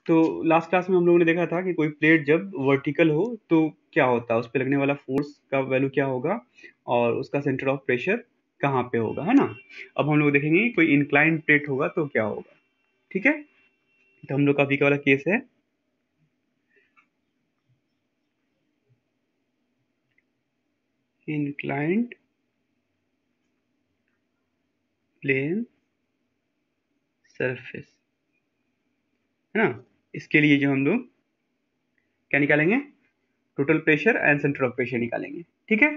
तो last class में हम लोगों ने देखा था कि कोई प्लेट जब वर्टिकल हो तो क्या होता है, उस पे लगने वाला फोर्स का वैल्यू क्या होगा और उसका सेंटर ऑफ प्रेशर कहाँ पे होगा, है ना। अब हम लोग देखेंगे कि कोई इंक्लाइंड प्लेट होगा तो क्या होगा। ठीक है, तो हम लोग का अभी का वाला केस है इंक्लाइंड प्लेन सरफेस, है ना। इसके लिए जो हम लोग क्या निकालेंगे, total pressure and centre of pressure निकालेंगे। ठीक है,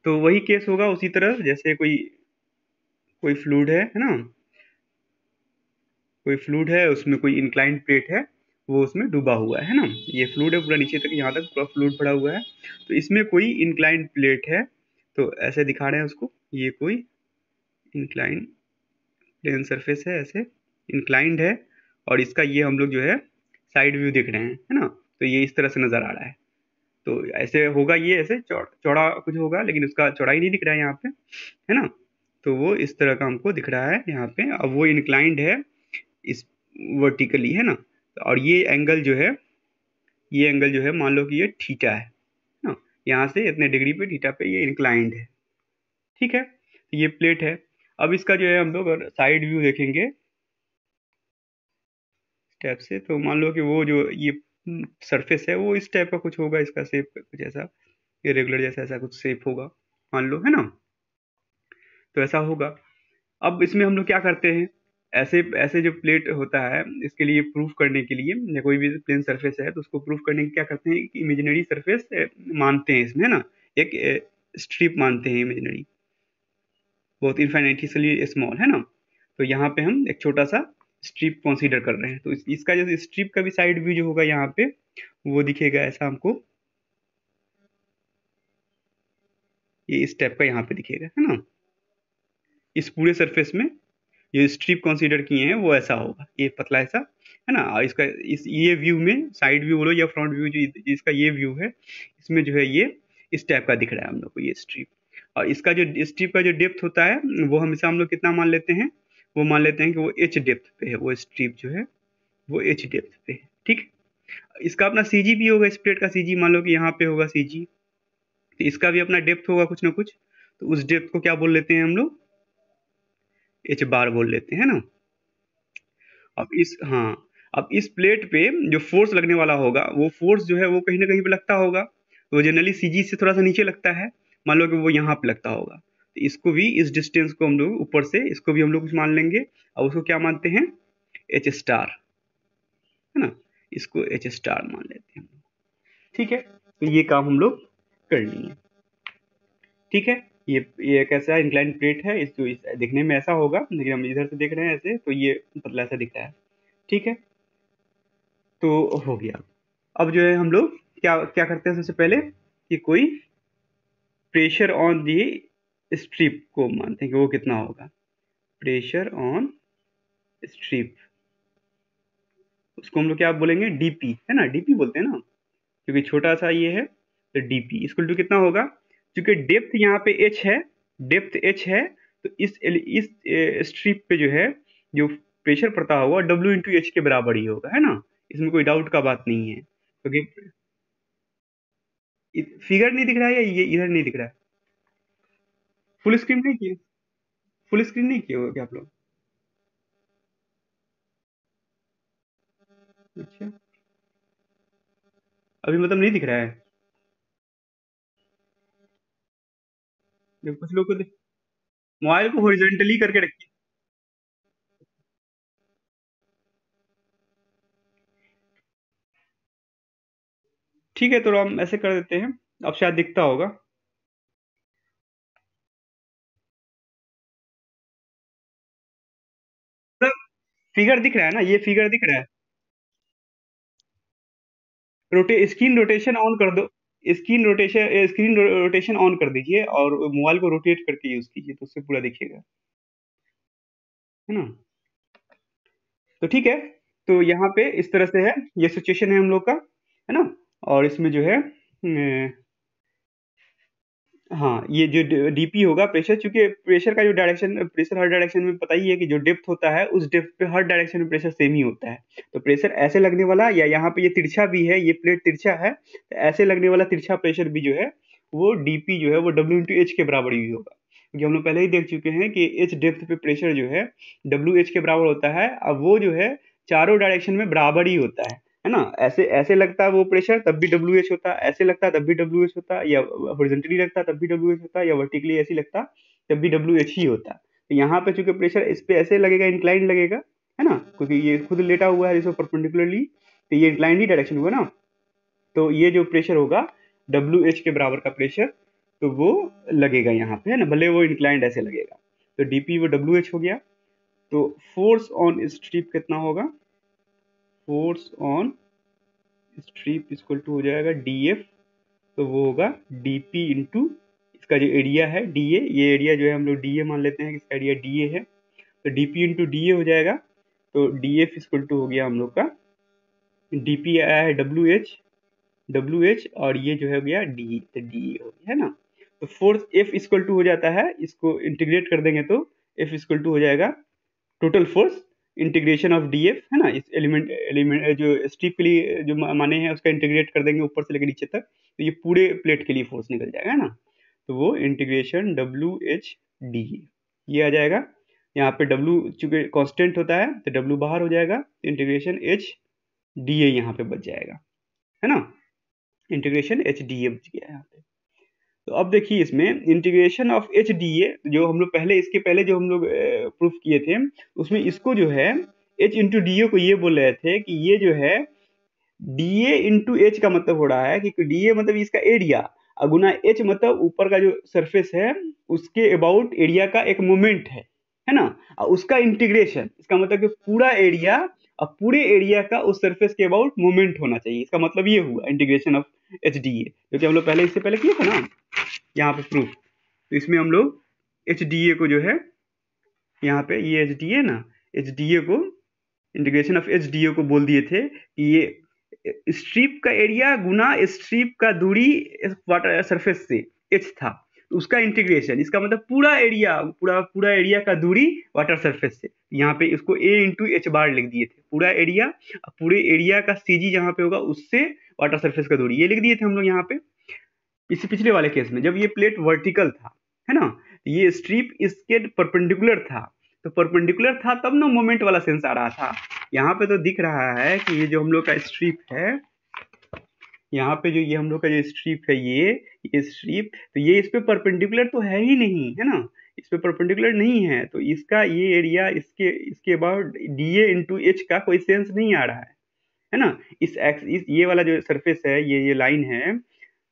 तो वही केस होगा उसी तरह जैसे कोई कोई फ्लूइड है ना, कोई फ्लूइड है उसमें कोई इंक्लाइंड प्लेट है, वो उसमें डूबा हुआ है ना। ये फ्लूइड है पूरा नीचे तक, यहाँ तक पूरा फ्लूइड पड़ा हुआ है। तो इसमें कोई इंक्लाइंड प्लेट है, तो ऐसे दिखा रहे हैं उसको, ये कोई इंक्लाइंड प्लेन सरफेस है, ऐसे इंक्लाइंड है। और इसका ये हम लोग जो है साइड व्यू देख रहे हैं, है ना। तो ये इस तरह से नजर आ रहा है। तो ऐसे होगा, ये ऐसे चौड़ा कुछ होगा, लेकिन उसका चौड़ाई नहीं दिख रहा है यहाँ पे, है ना। तो वो इस तरह का हमको दिख रहा है यहाँ पे। अब वो इंक्लाइंड है इस वर्टिकली, है ना। और ये एंगल जो है मान लो कि ये थीटा है ना। यहाँ से इतने डिग्री पे थीटा पे ये इंक्लाइंड है। ठीक है, तो ये प्लेट है। अब इसका जो है हम लोग अगर साइड व्यू देखेंगे टैप से, तो मान लो कि वो जो ये सरफेस है वो इस टाइप का कुछ होगा, इसका शेप कुछ ऐसा इरेगुलर जैसा ऐसा कुछ शेप होगा मान लो, है ना। तो ऐसा होगा। अब इसमें हम लोग क्या करते हैं, ऐसे ऐसे जो प्लेट होता है इसके लिए प्रूफ करने के लिए, या कोई भी प्लेन सरफेस है तो उसको प्रूफ करने के लिए क्या करते हैं कि इमेजिनरी सरफेस मानते हैं इसमें, है ना। एक स्ट्रिप मानते हैं इमेजिनरी, बहुत इनफाइनाइटली स्मॉल, है ना। तो यहाँ पे हम एक छोटा सा स्ट्रिप कंसीडर कर रहे हैं। तो इसका जो स्ट्रिप का भी साइड व्यू जो होगा यहाँ पे वो दिखेगा ऐसा हमको, ये इस टाइप का यहाँ पे दिखेगा, है ना। इस पूरे सरफेस में जो स्ट्रिप कंसीडर किए हैं वो ऐसा होगा, ये पतला ऐसा, है ना। और इसका इस ये व्यू में साइड व्यू बोलो या फ्रंट व्यू, जो इसका ये व्यू है इसमें जो है ये इस टाइप का दिख रहा है हम लोग को ये स्ट्रिप। और इसका जो स्ट्रिप का जो डेप्थ होता है वो हमेशा हम लोग कितना मान लेते हैं, वो मान लेते हैं कि वो एच डेप्थ पे है, वो स्ट्रिप जो है वो एच डेप्थ पे है। ठीक, इसका अपना सीजी भी होगा, इस प्लेट का सीजी मान लो कि यहाँ पे होगा सीजी, तो इसका भी अपना डेप्थ होगा कुछ ना कुछ। तो उस डेप्थ को क्या बोल लेते हैं हम लोग, एच बार बोल लेते हैं ना। अब इस हाँ, अब इस प्लेट पे जो फोर्स लगने वाला होगा वो फोर्स जो है वो कहीं ना कहीं पे लगता होगा। तो जनरली सीजी से थोड़ा सा नीचे लगता है, मान लो कि वो यहाँ पे लगता होगा। तो इसको भी, इस डिस्टेंस को हम लोग ऊपर से इसको भी हम लोग कुछ मान लेंगे, और उसको क्या मानते हैं, एच स्टार, है ना। इसको एच स्टार मान लेते हैं। ठीक है, तो ये काम हम लोग कर लेंगे। ठीक है, ये कैसा इंक्लाइन प्लेट है, दिखने में ऐसा होगा, लेकिन हम इधर से देख रहे हैं ऐसे, तो ये पतला सा दिख रहा है। ठीक है, तो हो गया। अब जो है हम लोग क्या क्या करते हैं, सबसे पहले कि कोई प्रेशर ऑन दी स्ट्रिप को मानते हैं कि वो कितना होगा, प्रेशर ऑन स्ट्रिप, उसको हम लोग क्या बोलेंगे, डीपी, है ना, डीपी बोलते हैं ना, क्योंकि छोटा सा ये है। तो डीपी इक्वल टू कितना होगा, क्योंकि डेप्थ यहाँ पे एच है, डेप्थ एच है, तो इस स्ट्रिप पे जो है जो प्रेशर पड़ता होगा डब्ल्यू इंटू एच के बराबर ही होगा, है ना। इसमें कोई डाउट का बात नहीं है, क्योंकि फिगर नहीं दिख रहा है या ये इधर नहीं दिख रहा है, फुल स्क्रीन नहीं किए, फुल स्क्रीन नहीं किए हो क्या आप लोग। अच्छा, अभी मतलब नहीं दिख रहा है, कुछ लोग को मोबाइल को हॉरिजॉन्टली करके रखिए। ठीक है, तो हम ऐसे कर देते हैं, अब शायद दिखता होगा। फिगर दिख रहा है ना, ये फिगर दिख रहा है। स्क्रीन रोटेशन ऑन कर दो, स्क्रीन रोटेशन ऑन कर दीजिए और मोबाइल को रोटेट करके यूज कीजिए, तो उससे पूरा दिखेगा, है ना। तो ठीक है, तो यहाँ पे इस तरह से है, ये सिचुएशन है हम लोग का, है ना। और इसमें जो है हाँ, ये जो डीपी होगा प्रेशर, चूंकि प्रेशर का जो डायरेक्शन, प्रेशर हर डायरेक्शन में पता ही है कि जो डेप्थ होता है उस डेप्थ पे हर डायरेक्शन में प्रेशर सेम ही होता है। तो प्रेशर ऐसे लगने वाला, या यहाँ पे ये तिरछा भी है, ये प्लेट तिरछा है, तो ऐसे लगने वाला तिरछा प्रेशर भी जो है वो डीपी जो है वो डब्ल्यू इंटू एच के बराबर ही होगा, क्योंकि हम लोग पहले ही देख चुके हैं कि एच डेप्थ पे प्रेशर जो है डब्ल्यू एच के बराबर होता है। अब वो जो है चारों डायरेक्शन में बराबर ही होता है ना। ऐसे ऐसे लगता है वो प्रेशर तब भी डब्ल्यू एच होता, ऐसे लगता तब भी डब्ल्यू एच होता, या हॉरिजॉन्टली लगता तब भी डब्ल्यू एच होता, या वर्टिकली ऐसे लगता तब भी डब्ल्यू एच ही होता। तो यहाँ पे चूंकि प्रेशर इस पे ऐसे लगेगा, इंक्लाइंड लगेगा, है ना, क्योंकि ये खुद लेटा हुआ है इसको परपेंडिकुलरली, तो ये इंक्लाइंड ही डायरेक्शन हुआ ना। तो ये जो प्रेशर होगा डब्ल्यू एच के बराबर का प्रेशर, तो वो लगेगा यहाँ पे, है ना, भले वो इंक्लाइंड ऐसे लगेगा। तो डीपी वो डब्ल्यू एच हो गया। तो फोर्स ऑन स्ट्रिप कितना होगा, force on strip equal to हो जाएगा डी एफ, तो वो होगा डीपी इंटू इसका जो एरिया है डी ए, ये एरिया जो है हम लोग डी ए मान लेते हैं कि इसका एरिया डी ए है, तो डीपी इंटू डी ए हो जाएगा। तो डी एफ इक्वल टू हो गया हम लोग का, डीपी आया है डब्ल्यू एच और ये जो है हो गया डी, तो डी ए हो गया, है ना। तो फोर्स एफ इक्वल टू हो जाता है, इसको इंटीग्रेट कर देंगे तो एफ इक्वल टू हो जाएगा total force integration of D F, है ना। इस एलिमेंट एलिमेंट जो स्ट्रिप के लिए जो माने हैं उसका इंटीग्रेट कर देंगे ऊपर से लेकर नीचे तक, तो ये पूरे प्लेट के लिए फोर्स निकल जाएगा, है ना। तो वो इंटीग्रेशन डब्ल्यू एच डी ये आ जाएगा। यहाँ पे डब्ल्यू चूंकि कांस्टेंट होता है तो डब्ल्यू बाहर हो जाएगा, इंटीग्रेशन एच डी ए यहाँ पे बच जाएगा, है ना। इंटीग्रेशन एच डी ए बच गया यहाँ पे। तो अब देखिए इसमें integration of H D A, जो हम लोग पहले इसके पहले जो हम लोग प्रूफ किए थे उसमें इसको जो है एच इंटू डी ए को ये बोल रहे थे कि ये जो है डी ए इंटू एच का मतलब हो रहा है कि डी ए मतलब इसका एरिया, और गुना एच मतलब ऊपर का जो सरफेस है उसके अबाउट एरिया का एक मोमेंट है ना, और उसका इंटीग्रेशन, इसका मतलब कि पूरा एरिया और पूरे एरिया का उस सरफेस के अबाउट मोमेंट होना चाहिए, इसका मतलब ये हुआ integration of H D A, क्योंकि हम लोग पहले इससे पहले किए थे ना यहाँ पे प्रूफ। तो इसमें हम लोग एच डी ए को जो है यहाँ पे ये एच डी ए ना, एच डी ए को integration of H D A को बोल दिए थे कि ये स्ट्रिप का एरिया गुना स्ट्रिप का दूरी वाटर सरफेस से एच था, तो उसका इंटीग्रेशन, इसका मतलब पूरा एरिया, पूरा एरिया का दूरी वाटर सरफेस से, यहाँ पे इसको ए इंटू एच बार लिख दिए थे, पूरा एरिया, पूरे एरिया का सीजी जहाँ पे होगा उससे वाटर सरफेस का दूरी ये लिख दिए थे हम लोग यहाँ पे। इसी पिछले वाले केस में जब ये प्लेट वर्टिकल था, है ना, ये स्ट्रिप इसके परपेंडिकुलर था, तो परपेंडिकुलर था तब ना मोमेंट वाला सेंस आ रहा था। यहाँ पे तो दिख रहा है कि ये जो हम लोग का स्ट्रिप है, यहाँ पे जो ये हम लोग का जो स्ट्रिप है ये स्ट्रिप, तो ये इस पे परपेंडिकुलर तो है ही नहीं, है ना, इस पे परपेंडिकुलर नहीं है, तो इसका ये एरिया इसके इसके about d a into H का कोई सेंस नहीं आ रहा है ना। इस ये वाला जो सरफेस है, ये लाइन है,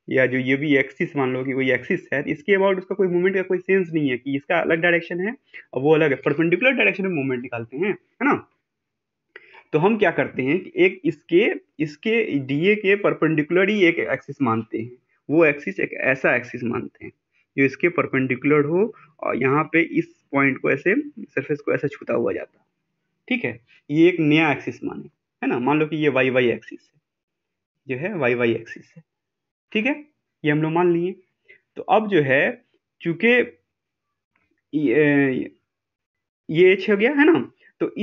या जो ये भी एक्सिस मान लो कि कोई एक्सिस है, तो इसके अबाउट उसका कोई मूवमेंट का कोई सेंस नहीं है कि इसका अलग डायरेक्शन है और वो अलग है, परपेंडिकुलर डायरेक्शन में मूवमेंट निकालते हैं, है ना। तो हम क्या करते हैं कि एक इसके इसके डीए के परपेंडिकुलर ही एक एक्सिस मानते हैं, वो एक्सिस एक ऐसा एक्सिस मानते हैं जो इसके परपेंडिकुलर हो और यहाँ पे इस पॉइंट को ऐसे सरफेस को ऐसा छूता हुआ जाता, ठीक है, ये एक नया एक्सिस माने, है ना। मान लो कि ये वाई वाई एक्सिस है, जो है वाई वाई एक्सिस है, ठीक है, ये हम लोग मान लिए। तो अब जो है चूंकि ये एच हो गया, है ना, तो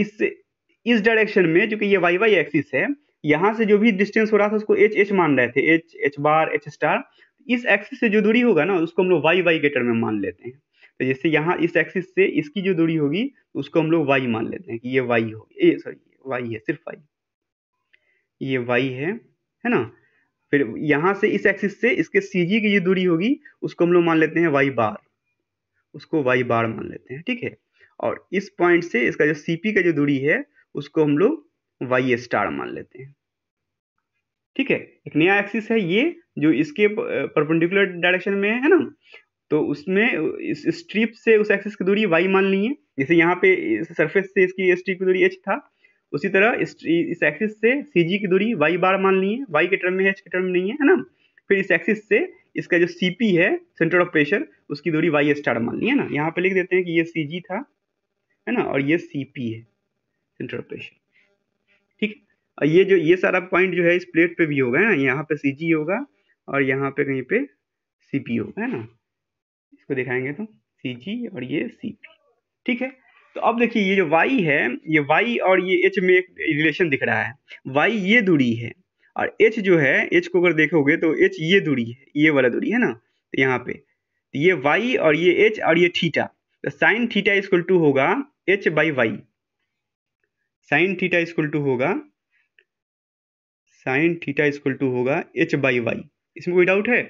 इस डायरेक्शन में चूंकि ये वाई वाई एक्सिस है, यहां से जो भी डिस्टेंस हो रहा था उसको एच एच मान रहे थे, एच एच बार एच स्टार, इस एक्सिस से जो दूरी होगा ना उसको हम लोग वाई वाई के टर्म में मान लेते हैं। तो जैसे यहाँ इस एक्सिस से इसकी जो दूरी होगी उसको हम लोग वाई मान लेते हैं कि ये वाई होगी, सॉरी वाई है, सिर्फ वाई, ये वाई है ना। फिर यहां से इस एक्सिस से इसके सीजी की जो दूरी होगी उसको हम लोग मान लेते हैं वाई बार, उसको वाई बार मान लेते हैं, ठीक है। और इस पॉइंट से इसका जो सीपी का जो दूरी है उसको हम लोग वाई स्टार मान लेते हैं, ठीक है। एक नया एक्सिस है ये जो इसके परपेंडिकुलर डायरेक्शन में है ना, तो उसमें इस स्ट्रिप से उस एक्सिस की दूरी वाई मान ली है, जैसे यहाँ पे सरफेस से इसकी स्ट्रिप की दूरी एच था, उसी तरह इस एक्सिस से सीजी की दूरी वाई बार मान ली है, वाई के टर्म में है, एच के टर्म में नहीं है ना। फिर इस एक्सिस से इसका जो सीपी है सेंटर ऑफ प्रेशर उसकी दूरी वाई स्टार मान ली है ना, यहाँ पे लिख देते हैं कि ये सीजी था, है ना, और ये सीपी है सेंटर ऑफ प्रेशर, ठीक। और ये सारा पॉइंट जो है इस प्लेट पे भी होगा, है ना, यहाँ पे सीजी होगा और यहाँ पे कहीं पे सीपी होगा, है ना। इसको दिखाएंगे तो सी जी और ये सी पी, ठीक है। तो अब देखिए ये जो y है, ये y और ये h में एक रिलेशन दिख रहा है। y ये दूरी है और h जो है, h को अगर देखोगे तो h ये दूरी है, ये वाला दूरी है ना, तो यहाँ पे तो ये y और ये h और ये थीटा, तो साइन थीटा इक्वल टू होगा h by y. Sine theta equal to होगा, साइन थीटा इक्वल टू होगा h बाई वाई। इसमें कोई डाउट है?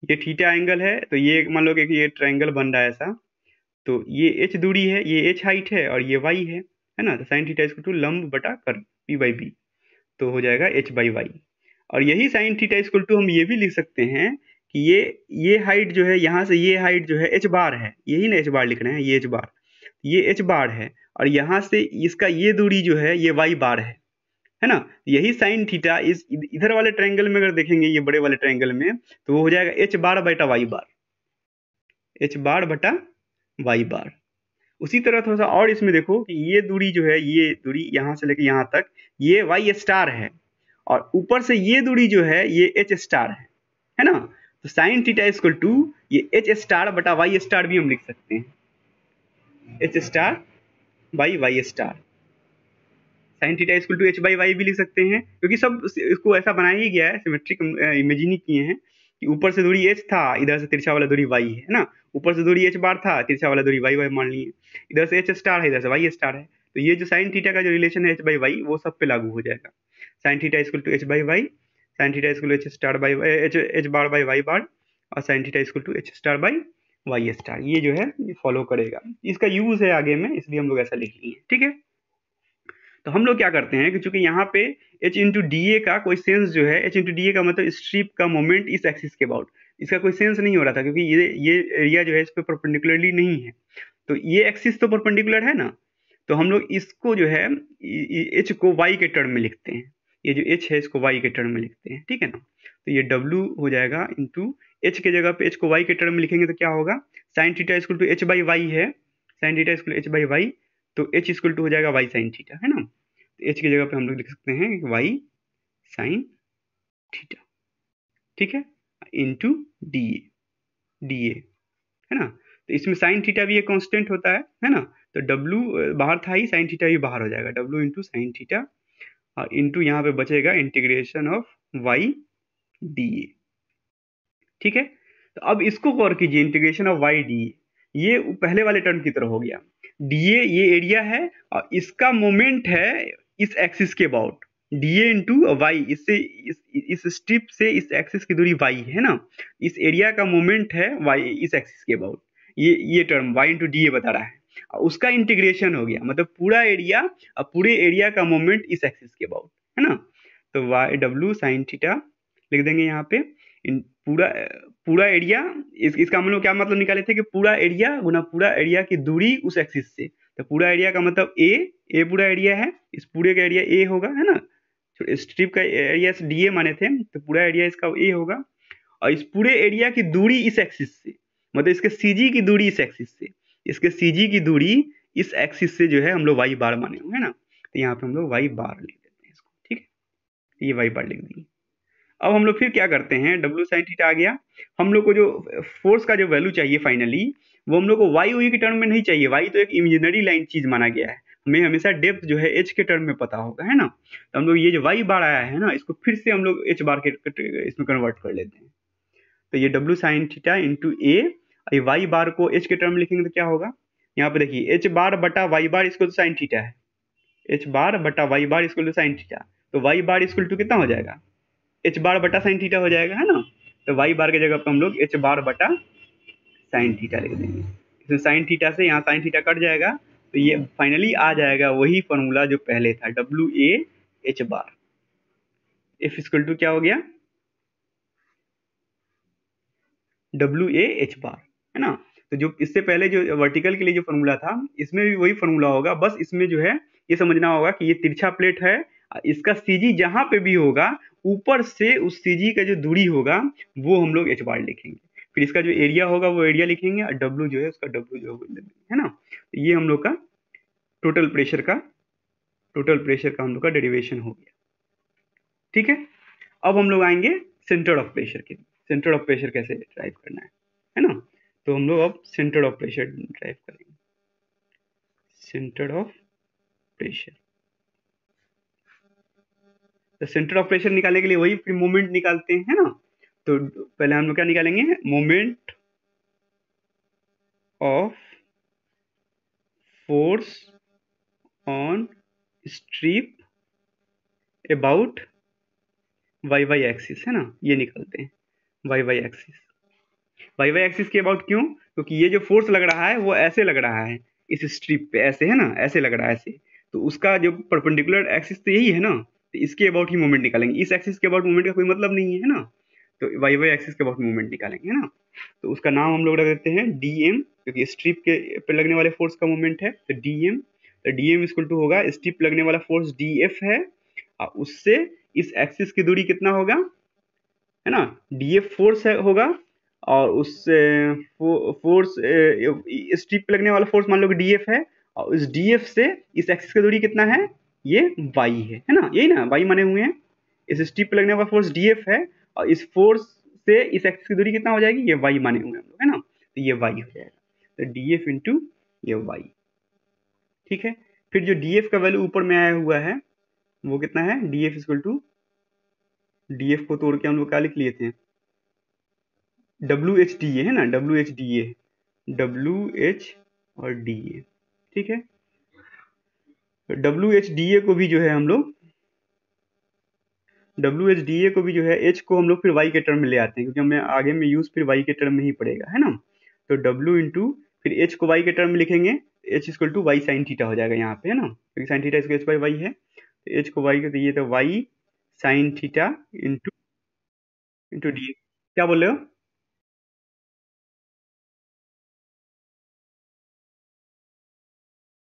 ये थीटा एंगल है, तो ये मान लो कि ये ट्रायंगल बन रहा है ऐसा, तो ये h दूरी है, ये h हाइट है और ये y है ना, तो साइन थीटा इक्वल टू लंब बटा कर p बाई बी, तो हो जाएगा h बाई वाई। और यही साइन थीटा इक्वल टू हम ये भी लिख सकते हैं कि ये हाइट जो है, यहाँ से ये हाइट जो है h बार है, यही ना h बार लिख रहे हैं, ये h बार, ये h बार है, और यहाँ से इसका ये दूरी जो है ये y बार है ना। यही साइन थीटा इस इधर वाले ट्रायंगल में अगर देखेंगे, ये बड़े वाले ट्रायंगल में, तो वो हो जाएगा h बार बटा y बार, h बार बटा y बार। उसी तरह थोड़ा सा और इसमें देखो कि ये दूरी जो है, ये दूरी यहाँ से लेके यहाँ तक ये y स्टार है, और ऊपर से ये दूरी जो है ये h स्टार है ना। तो साइन थीटा इक्वल टू ये h स्टार बटा y स्टार भी हम लिख सकते हैं, h star by y star. Sine theta equal to h by y भी लिख सकते हैं, क्योंकि सब इसको ऐसा बनाया ही गया है, सिमेट्रिक इमेजिन ही किए हैं कि ऊपर से दूरी h था, इधर से तिरछा वाला दूरी y है ना, ऊपर से दूरी h बार था, तिरछा वाला दूरी y मान लिए, इधर से h स्टार है, इधर से y स्टार है, तो ये जो साइन थीटा का जो रिलेशन है h बाई वाई वो सब पे लागू हो जाएगा। Sine theta equal to h by y, sine theta equal to h star by h bar by y bar, और sine theta equal to h star by y star, ये जो है ये फॉलो करेगा। इसका यूज है आगे में, इसलिए हम लोग ऐसा लिख लिए, ठीक है। तो हम लोग क्या करते हैं कि चूंकि यहाँ पे h इंटू डी ए का कोई सेंस जो है, h इंटू डी ए का मतलब स्ट्रिप का मोमेंट इस एक्सिस के अबाउट, इसका कोई सेंस नहीं हो रहा था, क्योंकि ये एरिया जो है इस पे परपेंडिकुलरली नहीं है, तो ये एक्सिस तो परपेंडिकुलर है ना, तो हम लोग इसको जो है h को y के टर्म में लिखते हैं, ये जो h है इसको y के टर्म में लिखते हैं, ठीक है ना। तो ये w हो जाएगा इंटू h के जगह पे h को y के टर्म में लिखेंगे तो क्या होगा, sine theta equal to h by y है, sine theta equal to h by y, तो h इक्वल टू हो जाएगा y साइन थीटा, है ना। तो h की जगह पे हम लोग लिख सकते हैं y साइन थीटा, ठीक है, इंटू डी ए, है ना। तो इसमें साइन थीटा भी एक कांस्टेंट होता है ना, तो w बाहर था ही, साइन थीटा भी बाहर हो जाएगा, w इंटू साइन थीटा, और इंटू यहाँ पे बचेगा integration of y D A, ठीक है। तो अब इसको गौर कीजिए, integration of y D A, ये पहले वाले टर्म की तरह हो गया, डी ए ये एरिया है और इसका मोमेंट है इस एक्सिस के about, d a into y, इससे इस स्ट्रिप से इस एक्सिस की दूरी वाई है ना, इस एरिया का मोमेंट है वाई इस एक्सिस के अबाउट, ये term y into D a बता रहा है, उसका इंटीग्रेशन हो गया, मतलब पूरा एरिया और पूरे एरिया का मोमेंट इस एक्सिस के अबाउट, है ना। तो वाई डब्ल्यू साइन थीटा लिख देंगे यहाँ पे, पूरा पूरा एरिया, इसका हम लोग क्या मतलब निकाले थे कि पूरा एरिया गुना पूरा एरिया की दूरी उस एक्सिस से, तो पूरा एरिया का मतलब ए पूरा एरिया है, इस पूरे का एरिया ए होगा, है ना, स्ट्रिप का एरिया डी ए माने थे, तो पूरा एरिया इसका ए होगा, और इस पूरे एरिया की दूरी इस एक्सिस से, मतलब इसके सीजी की दूरी इस एक्सिस से, इसके सीजी की दूरी इस एक्सिस से जो है हम लोग वाई बार माने हुए, है ना, तो यहाँ पे हम लोग वाई बार लिख देते हैं इसको, ठीक है, ये वाई बार लिख दिए। अब हम लोग फिर क्या करते हैं, डब्ल्यू साइन थीटा आ गया, हम लोग को जो फोर्स का जो वैल्यू चाहिए फाइनली, वो हम लोग को वाई यू के टर्म में नहीं चाहिए, वाई तो एक इमेजिनरी लाइन चीज माना गया है, हमें हमेशा डेप्थ जो है एच के टर्म में पता होगा, है ना। तो हम लोग ये जो वाई बार आया है ना, इसको फिर से हम लोग एच बार के इसमें कन्वर्ट कर लेते हैं, तो ये डब्ल्यू साइन थीटा इंटू ए, वाई बार को एच के टर्म में लिखेंगे तो क्या होगा, यहाँ पे देखिए एच बार बटा वाई बार इसको तो साइन थीटा है, एच बार बटा वाई बार इसको तो साइन थीटा, तो वाई बार इसको टू कितना हो जाएगा, एच बार बटा साइन थीटा हो जाएगा, है ना। तो वाई बार की जगह पर हम लोग एच बार बटा साइन थीटा लिख देंगे, इसमें साइन थीटा से यहाँ साइन थीटा कट जाएगा, तो ये फाइनली आ जाएगा वही फॉर्मूला जो पहले था, डब्ल्यू ए h bar, f equal to क्या हो गया, डब्ल्यू ए एच बार, है ना। तो जो इससे पहले जो वर्टिकल के लिए जो फॉर्मूला था, इसमें भी वही फॉर्मूला होगा, बस इसमें जो है ये समझना होगा कि ये तिरछा प्लेट है, इसका सीजी जहां पे भी होगा ऊपर से उस सीजी का जो दूरी होगा वो हम लोग एच बार लिखेंगे, फिर इसका जो एरिया होगा वो एरिया लिखेंगे, और डब्ल्यू जो है उसका डब्ल्यू जो है ना। तो ये हम लोग का टोटल प्रेशर का हम लोग का डेरिवेशन हो गया, ठीक है। अब हम लोग आएंगे सेंटर ऑफ प्रेशर के, सेंटर ऑफ प्रेशर कैसे ड्राइव करना है ना। तो हम लोग अब सेंटर ऑफ प्रेशर ड्राइव करेंगे, सेंटर ऑफ प्रेशर। तो सेंटर ऑफ प्रेशर निकालने के लिए वही फिर मोमेंट निकालते हैं, है ना। तो पहले हम लोग क्या निकालेंगे, moment of force on strip about y y axis, है ना, ये निकालते हैं y y axis. Y y axis के अबाउट क्यों, क्योंकि ये जो फोर्स लग रहा है वो ऐसे लग रहा है इस स्ट्रिप पे, ऐसे है ना, ऐसे लग रहा है ऐसे। तो उसका जो परपेंडिकुलर एक्सिस तो यही है ना, तो इसके अबाउट ही मोमेंट निकालेंगे, इस एक्सिस के अबाउट मोमेंट का कोई मतलब नहीं है ना। तो वाई वाई एक्सिस के अबाउट मूवमेंट निकालेंगे, है ना। तो उसका नाम हम लोग रख देते हैं डी एम, क्योंकि स्ट्रिप के पे लगने वाले फोर्स का मूवमेंट है, तो डी एम। तो डी एम इक्वल टू होगा, स्ट्रिप लगने वाला फोर्स डी एफ है, और उससे इस एक्सिस की दूरी कितना होगा, है ना, डी एफ फोर्स है होगा, और उससे फोर्स स्ट्रिप पे लगने वाला फोर्स मान लो कि डी एफ है, और उस डी एफ से इस एक्सिस की दूरी कितना है, ये वाई है ना, यही ना वाई माने हुए हैं। इस स्ट्रिप पे लगने वाला फोर्स डी एफ है, और इस फोर्स से इस एक्सिस की दूरी कितना हो जाएगी, ये वाई माने हुए हैं हम लोग, है ना। तो ये वाई हो जाएगा, तो डी एफ इंटू ये वाई, ठीक है। फिर जो डी एफ का वैल्यू ऊपर में आया हुआ है वो कितना है, d f equal to, d f को तोड़ के हम लोग क्या लिख लिए थे, डब्ल्यू एच डी ए, है ना, W H D A, W H और डी ए, ठीक है। डब्ल्यू एच डी ए को भी जो है हम लोग, डब्ल्यू एच डी ए को भी जो है एच को हम लोग फिर वाई के टर्म में ले आते हैं, क्योंकि हमें आगे में यूज फिर वाई के टर्म में ही पड़ेगा, है ना। तो डब्ल्यू इंटू फिर एच को वाई के टर्म में लिखेंगे, h equal to y sine theta हो जाएगा यहाँ पे, है ना, क्योंकि साइन थीटा इसको एच बाई वाई है, तो एच को वाई के, तो ये तो y sine theta into into d. क्या बोल रहे हो,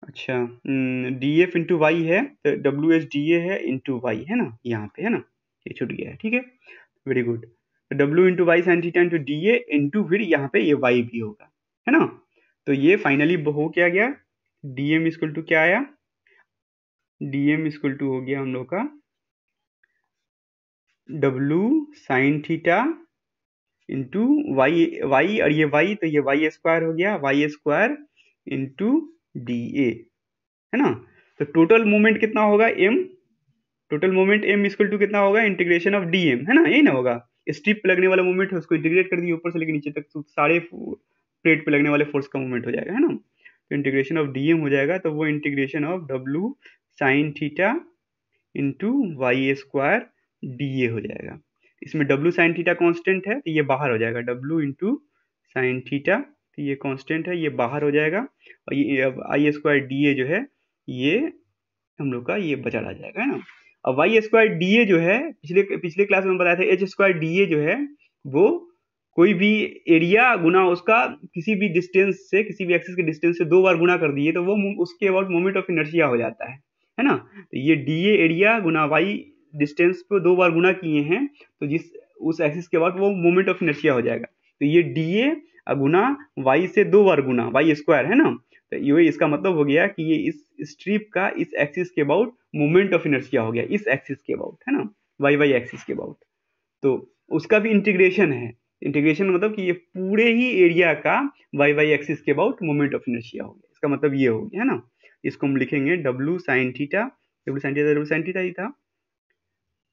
अच्छा, डी एफ इंटू वाई है, तो डब्ल्यू एच डी ए है इंटू वाई, है ना, यहाँ पे, है ना, ये छूट गया है, ठीक है, वेरी गुड। तो डब्ल्यू into y sine theta into D a into फिर यहाँ पे ये वाई भी होगा, है ना। तो ये फाइनली हो क्या गया, डी एम इक्वल टू क्या आया, डी एम इक्वल टू हो गया हम लोग का W sine theta into Y, Y और ये वाई, तो ये वाई स्क्वायर हो गया, Y square into D A, है ना। तो टोटल मूवमेंट कितना होगा, M, total moment M equal to कितना होगा, इंटीग्रेशन ऑफ डी एम, है ना, यही ना होगा। स्ट्रिप पे लगने वाला मोमेंट है उसको इंटीग्रेट कर दिए ऊपर से लेकर नीचे तक, तो सारे प्लेट पे लगने वाले फोर्स का मोमेंट हो जाएगा, है ना। तो इंटीग्रेशन ऑफ डी एम हो जाएगा, तो वो integration of W sine theta into Y square D A हो जाएगा। इसमें डब्ल्यू साइन थीटा कॉन्स्टेंट है, तो ये बाहर हो जाएगा, डब्ल्यू इंटू साइन थीटा, तो ये कॉन्स्टेंट है, ये बाहर हो जाएगा, और ये आई स्क्वायर डी ए जो है ये हम लोग का ये बचा रह जाएगा, है ना। अब वाई स्क्वायर डी ए जो है, पिछले पिछले क्लास में बताया था, एच स्क्वायर डी ए जो है वो कोई भी एरिया गुना उसका किसी भी डिस्टेंस से, किसी भी एक्सिस के डिस्टेंस से दो बार गुना कर दिए तो वो उसके अबाउट मोमेंट ऑफ इनर्शिया हो जाता है ना। तो ये डी ए एरिया गुना वाई डिस्टेंस पे दो बार गुना किए हैं, तो जिस उस एक्सिस के अबाउट वो मोमेंट ऑफ इनर्शिया हो जाएगा। तो ये डी ए गुना वाई से दो बार गुना वाई स्क्वायर, है ना। तो ये इसका मतलब हो गया कि ये इस स्ट्रिप का इस एक्सिस के अबाउट मोमेंट ऑफ इनर्शिया हो गया, इस एक्सिस के अबाउट, है ना, वाई वाई एक्सिस के अबाउट। तो उसका भी इंटीग्रेशन है, इंटीग्रेशन मतलब कि ये पूरे ही एरिया का वाई वाई एक्सिस के अबाउट मोमेंट ऑफ इनर्शिया हो गया, इसका मतलब ये हो गया, है ना। इसको हम लिखेंगे W sine theta, W sine theta ही था,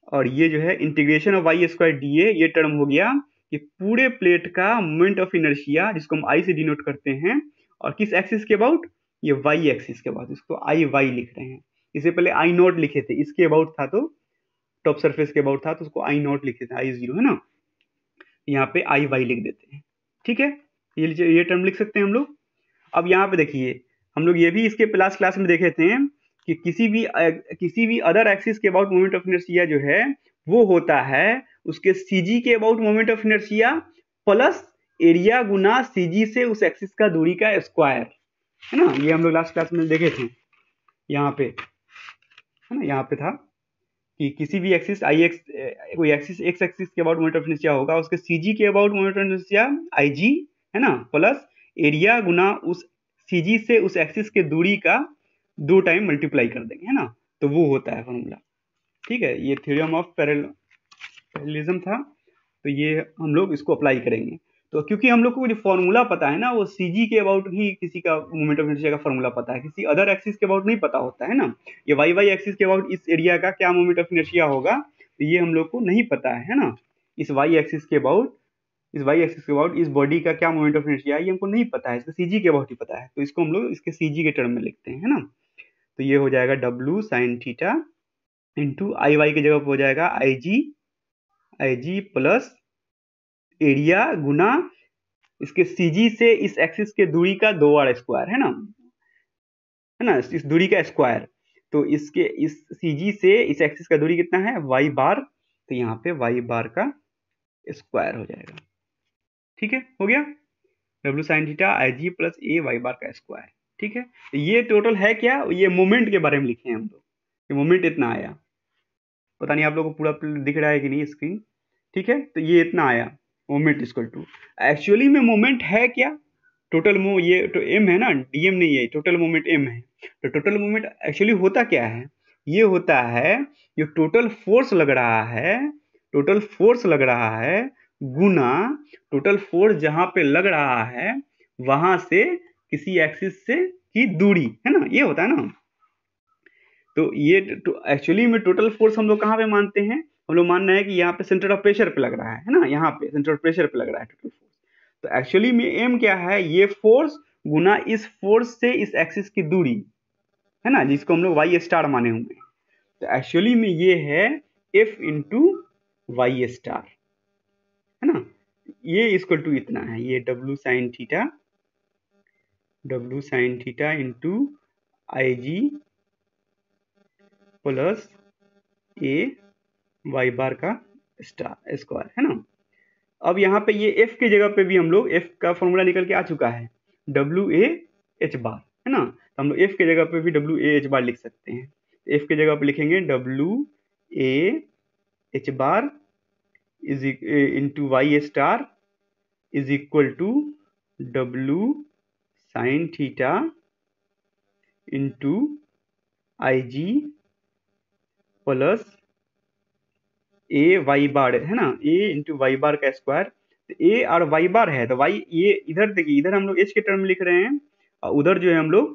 और ये जो है integration of y square D A, ये टर्म हो गया कि पूरे प्लेट का मोमेंट ऑफ इनर्शिया, जिसको हम आई से डिनोट करते हैं, और किस एक्सिस के अबाउट, ये वाई एक्सिस के अबाउट, इसको आई वाई लिख रहे हैं। इससे पहले आई नॉट लिखे थे, इसके अबाउट था तो टॉप सरफेस के अबाउट था तो उसको आई नॉट लिखे थे, आई जीरो, है ना, यहाँ पे आई वाई लिख देते हैं, ठीक है। ये टर्म लिख सकते हैं हम लोग। अब यहाँ पे देखिए, हम लोग ये भी इसके लास्ट क्लास में देखे थे कि किसी भी अदर एक्सिस के अबाउट मोमेंट ऑफ इनर्शिया जो है वो होता है उसके सीजी के about moment of inertia plus area Guna CG से उस एक्सिस का दूरी का स्क्वायर, है ना। ये हम लोग लास्ट क्लास में देखे थे, यहाँ पे, है ना, यहाँ पे था कि किसी भी एक्सिस आई एक्स, कोई एक्सिस एक्स एक्सिस के अबाउट मोमेंट ऑफ इनर्शिया होगा, उसके सीजी के about moment of inertia I G, है ना, प्लस एरिया गुना उस सीजी से उस एक्सिस के दूरी का दो टाइम मल्टीप्लाई कर देंगे, है ना। तो वो होता है फॉर्मूला, ठीक है। ये थ्योरम ऑफ पैरेललिज्म था, तो ये हम लोग इसको अप्लाई करेंगे। तो क्योंकि हम लोग को जो फॉर्मूला पता है ना, वो सीजी के अबाउट ही किसी का मोमेंट ऑफ इनर्शिया का फॉर्मूला पता है, किसी अदर एक्सिस के अबाउट नहीं पता होता है ना। ये वाई वाई एक्सिस के अबाउट इस एरिया का क्या मोमेंट ऑफ इनर्शिया होगा, तो ये हम लोग को नहीं पता है ना। इस वाई एक्सिस के अबाउट, इस बॉडी का क्या मोमेंट ऑफ इनर्शिया है ये हमको नहीं पता है, इसको सीजी के अबाउट ही पता है, तो इसको हम लोग इसके सीजी के टर्म में लिखते हैं, है ना। तो ये हो जाएगा डब्लू साइन थीटा इंटू आई वाई की जगह पर हो जाएगा आई जी प्लस एरिया गुना इसके सीजी से इस एक्सिस के दूरी का 2r स्क्वायर, है ना, इस दूरी का स्क्वायर। तो इसके इस सीजी से इस एक्सिस का दूरी कितना है, वाई बार, तो यहाँ पे वाई बार का स्क्वायर हो जाएगा। ठीक है, हो गया W sine theta I G plus A y बार का स्क्वायर। ठीक है, तो ये टोटल है क्या, ये मोमेंट के बारे में लिखे हैं हम लोग, ये मोमेंट इतना आया। पता नहीं आप लोगों को पूरा दिख रहा है कि नहीं स्क्रीन। ठीक है, तो ये इतना आया मोमेंट इक्वल टू, एक्चुअली में मोमेंट है क्या, टोटल ये तो एम है ना, डीएम नहीं है, टोटल मोमेंट एम है। तो टोटल मोमेंट एक्चुअली होता क्या है, ये होता है जो टोटल फोर्स लग रहा है, टोटल फोर्स लग रहा है गुना टोटल फोर्स जहां पे लग रहा है वहां से किसी एक्सिस से की दूरी, है ना, ये होता है ना। तो ये एक्चुअली में टोटल फोर्स हम लोग कहाँ पे मानते हैं, हम लोग मानना है कि यहाँ पे सेंटर ऑफ प्रेशर पे लग रहा है ना, यहाँ पे सेंटर ऑफ प्रेशर पे लग रहा है टोटल फोर्स। तो एक्चुअली में एम क्या है, ये फोर्स गुना इस फोर्स से इस एक्सिस की दूरी, है ना, जिसको हम लोग वाई स्टार माने होंगे। तो एक्चुअली में ये है एफ इंटू वाई स्टार, है ना, ये इक्वल टू इतना है, ये W sine theta into I G plus A y बार का स्टार स्क्वायर, है ना। अब यहाँ पे ये एफ की जगह पे भी हम लोग एफ का फॉर्मूला निकल के आ चुका है, डब्ल्यू ए एच बार, है ना। तो हम लोग एफ की जगह पे भी डब्ल्यू ए एच बार लिख सकते हैं। एफ की जगह पे लिखेंगे W A h bar is into y star is equal to W sine theta into I G plus A y bar, है ना, ए इंटू वाई बार का स्क्वायर। तो ए और वाई बार है, तो वाई ये इधर देखिए, इधर हम लोग एच के टर्म में लिख रहे हैं और उधर जो है हम लोग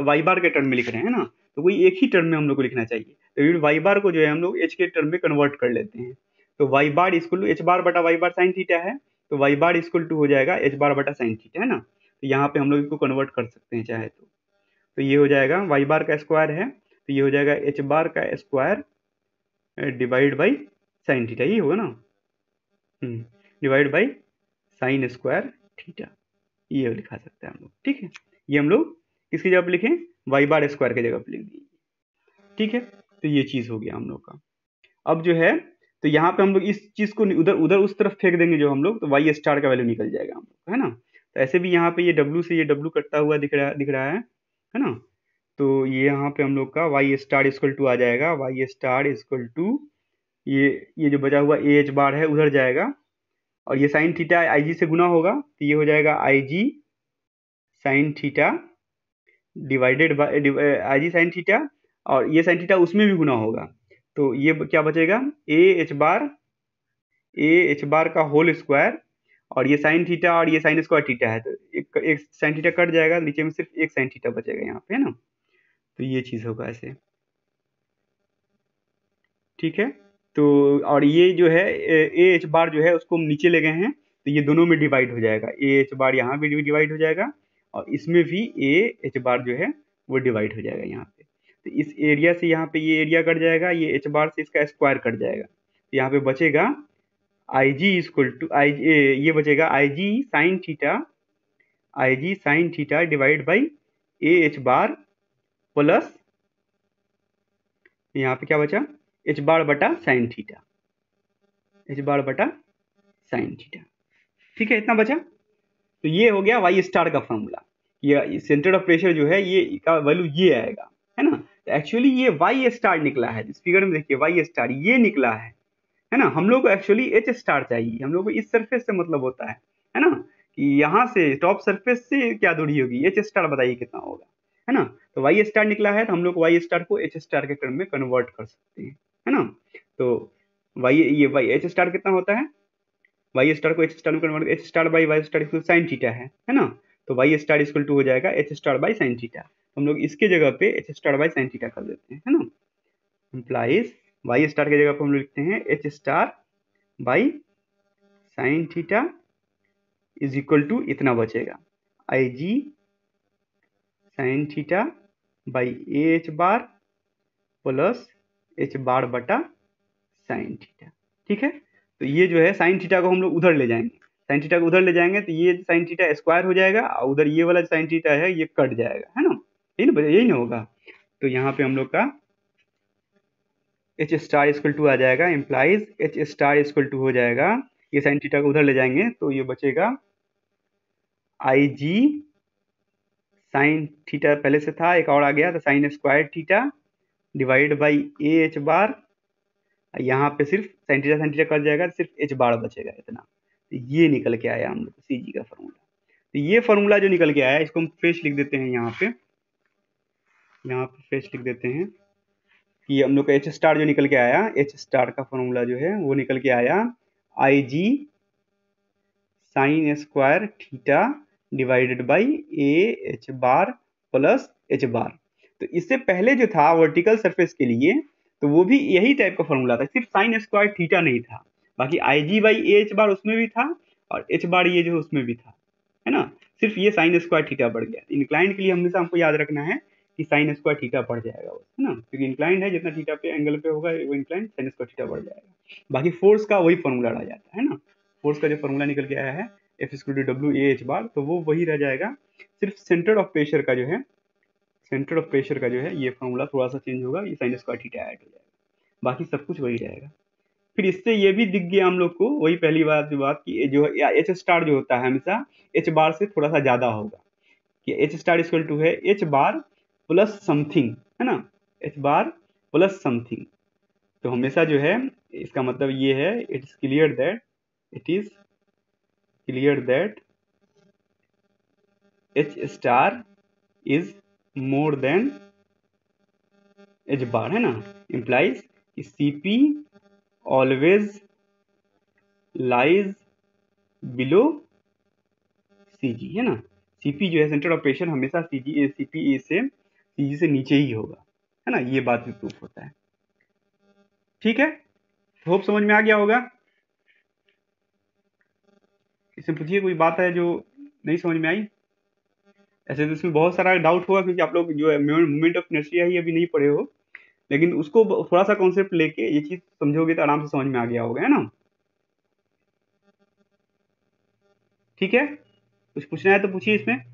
वाई बार के टर्म में लिख रहे हैं ना, तो वही एक ही टर्म में हम लोग को लिखना चाहिए। तो वाई बार को जो है हम लोग एच के टर्म में कन्वर्ट कर लेते हैं। तो y bar equal to h bar बटा वाई बार साइन थीटा है, तो वाई बार इक्वल टू हो जाएगा एच बार बटा साइन थीटा, है ना। तो यहाँ पे हम लोग इसको कन्वर्ट कर सकते हैं चाहे तो ये हो जाएगा वाई बार का स्क्वायर है, तो ये हो जाएगा एच बार का square divide by sine theta, ये होगा ना, divide by sine square theta, ये लिखा सकते हैं हम लोग। ठीक है, ये हम लोग किसकी जगह पे लिखें, वाई बार स्क्वायर की जगह पे लिख दीजिए। ठीक है, तो ये चीज हो गया हम लोग का। अब जो है तो यहाँ पे हम लोग इस चीज को उधर उधर उस तरफ फेंक देंगे जो हम लोग, तो वाई स्टार का वैल्यू निकल जाएगा हम लोग, है ना। तो ऐसे भी यहाँ पे ये डब्ल्यू से ये डब्ल्यू कटता हुआ दिख रहा है ना। तो ये यहाँ पे हम लोग का वाई स्टार इक्वल टू आ जाएगा, वाई स्टार इक्वल टू ये जो बचा हुआ ए एच बार है उधर जाएगा, और ये साइन थीटा आई जी से गुना होगा, तो ये हो जाएगा I G sine theta divided by I G sine theta, और ये साइन थीटा उसमें भी गुना होगा, तो ये क्या बचेगा ए एच बार का होल स्क्वायर, और ये साइन थीटा और ये साइन स्क्वायर थीटा है, तो एक साइन थीटा कट जाएगा, नीचे में सिर्फ एक साइन थीटा बचेगा यहाँ पे, है ना। तो ये चीज होगा ऐसे। ठीक है, तो और ये जो है ए एच बार जो है उसको हम नीचे ले गए हैं, तो ये दोनों में डिवाइड हो जाएगा, ए एच बार यहाँ भी डिवाइड हो जाएगा और इसमें भी ए एच बार जो है वो डिवाइड हो जाएगा यहाँ पे। तो इस एरिया से यहाँ पे ये एरिया कट जाएगा, ये एच बार से इसका स्क्वायर कट जाएगा, तो यहाँ पे बचेगा आई जी इक्वल टू ये बचेगा I G sine theta divide by A h bar plus यहाँ पे क्या बचा एच बार बटा साइन थीटा, एच बार बटा साइन थीटा। ठीक है, इतना बचा। तो ये हो गया वाई स्टार का फॉर्मूला, ये सेंटर ऑफ प्रेशर जो है ये का वैल्यू ये आएगा, है ना। तो एक्चुअली ये वाई स्टार निकला है, इस फिगर में देखिए वाई स्टार ये निकला है ना। हम लोग को एक्चुअली एच स्टार चाहिए, हम लोग को इस सरफेस से मतलब होता है ना, कि यहाँ से टॉप सरफेस से क्या दूरी होगी, एच स्टार बताइए कितना होगा, है ना। तो वाई स्टार निकला है, तो हम लोग वाई स्टार को एच स्टार के टर्म में कन्वर्ट कर सकते हैं, है ना। तो वाई एच स्टार कितना होता है, वाई स्टार को एच स्टार में convert, H star by Y star equal sine theta है ना। तो वाई स्टार इक्वल टू हो जाएगा H star by sine theta. हम लोग इसके जगह पे H star by sine theta कर देते हैं, है ना। इम्प्लाइज वाई स्टार की जगह पर हम लोग लिखते हैं h star by sine theta is equal to इतना बचेगा, I G sine theta by A h bar plus h bar बटा साइन थीटा। ठीक है, तो ये जो है साइन थीटा को हम लोग उधर ले जाएंगे, साइन थीटा को उधर ले जाएंगे तो ये साइन थीटा स्क्वायर हो जाएगा और उधर ये वाला साइन थीटा है ये कट जाएगा, है ना। यही ना होगा। तो यहाँ पे हम लोग का एच स्टार इक्वल टू आ जाएगा, implies H star equal to हो जाएगा, ये साइन थीटा को उधर ले जाएंगे तो ये बचेगा आई जी साइन थीटा पहले से था, एक और आ गया तो sine square theta divide by A h bar, यहाँ पे सिर्फ साइन थीटा कट जाएगा, सिर्फ एच बार बचेगा इतना। तो ये निकल के आया हम लोग सी जी का फॉर्मूला। तो ये फॉर्मूला जो निकल के आया इसको हम फ्रेश लिख देते हैं यहाँ पे फ्रेश लिख देते हैं कि हम लोग का एच स्टार जो निकल के आया, एच स्टार का फॉर्मूला जो है वो निकल के आया I G sine square theta divided by A h bar plus h bar. तो इससे पहले जो था वर्टिकल सरफेस के लिए तो वो भी यही टाइप का फॉर्मूला था, सिर्फ साइन स्क्वायर थीटा नहीं था, बाकी आई जी बाई ए एच बार उसमें भी था और एच बार ये जो उसमें भी था, है ना। सिर्फ ये साइन स्क्वायर थीटा बढ़ गया। इंक्लाइंड के लिए हमेशा हमको याद रखना है कि साइन स्क्वायर थीटा बढ़ जाएगा, है ना, क्योंकि इंक्लाइंड है जितना थीटा पे एंगल पे होगा वो इंक्लाइंड साइन स्क्वायर थीटा बढ़ जाएगा। बाकी फोर्स का वही फॉर्मूला रह जाता है ना, फोर्स का जो फॉर्मूला निकल के आया है F equal to W A h bar, तो वो वही रह जाएगा। सिर्फ सेंटर ऑफ प्रेशर का जो है ये फॉर्मूला थोड़ा सा चेंज होगा, ये साइन स्क्वायर थीटा ऐड हो जाएगा, बाकी सब कुछ वही रहेगा। फिर इससे ये भी दिख गया हम लोग को वही पहली बात कि जो एच स्टार जो होता है हमेशा एच बार से थोड़ा सा ज्यादा होगा, कि एच स्टार इक्वल टू है एच बार प्लस समथिंग, है ना, एच बार प्लस समथिंग। तो हमेशा जो है इसका मतलब ये है it is clear that h star is more than h bar, है ना। Implies CP always lies below CG, है ना। सीपी जो है सेंटर ऑफ प्रेशर हमेशा सीपी से सीजी से नीचे ही होगा, है ना, ये बात भी प्रूफ होता है। ठीक है, होप समझ में आ गया होगा। इसमें पूछिए कोई बात है जो नहीं समझ में आई। ऐसे तो इसमें बहुत सारा डाउट होगा क्योंकि आप लोग जो है मोमेंट ऑफ इनर्शिया ही अभी नहीं पढ़े हो, लेकिन उसको थोड़ा सा कॉन्सेप्ट लेके ये चीज समझोगे तो आराम से समझ में आ गया होगा, है ना। ठीक है, कुछ पूछना है तो पूछिए इसमें।